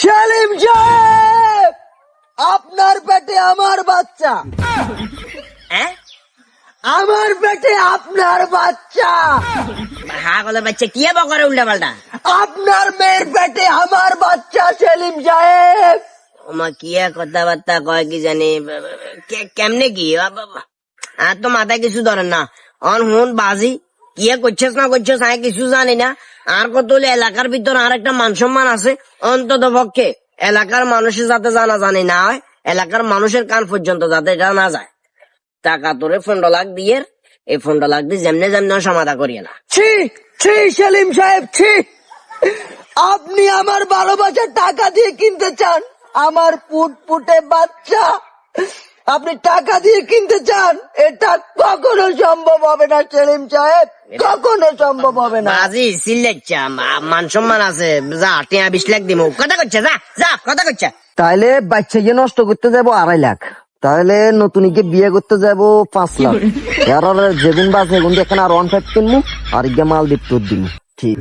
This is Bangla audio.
সেলিম সাহেব, আপনার পেটে আমার বাচ্চা, আমার পেটে আপনার বাচ্চা, হাগলে বাচ্চা কি বকরে উল্টা পাল্টা? আপনার মেয়ের পেটে আমার বাচ্চা সেলিম সাহেব। ওমা কি কথাবার্তা কয় কি জানি, কেমনে কি আর তো মাথায় কিছু ধরেন না। অন হুন বাজি কি করছিস না করছিস আমি কিছু জানি না। আর কত হলে এলাকার ভিতর আর একটা মান সম্মান আছে, অন্তত পক্ষে এলাকার মানুষের যাতে জানা জানি না হয়, এলাকার মানুষের কান পর্যন্ত যাতে এটা না যায়। টাকা তোরে 15 লাখ দিয়ে, এই 15 লাখ দিয়ে যেমনে যেমনে সমাধা করিয়ে না। ছি ছি সেলিম সাহেব, ছি। আপনি আমার ভালোবাসার টাকা দিয়ে কিনতে চান আমার পুটপুটে বাচ্চা, আপনি টাকা দিয়ে কিনতে চান? এটা কখনো সম্ভব হবে না সেলিম সাহেব, কখনো সম্ভব হবে না। বাজি সিলেচ্ছা মান সম্মান আছে, যা 20 লাখ দিব। কথা করছে, যা যা কথা করছে। তাহলে বাচ্চা গিয়ে নষ্ট করতে যাবো 2.5 লাখ, তাহলে নতুনকে বিয়ে করতে যাবো 5 লাখ। আর যেদিন বাজে এখন এখানে আর 1.5 কিনবো, আর গিয়ে মাল দিতে দিব। ঠিক।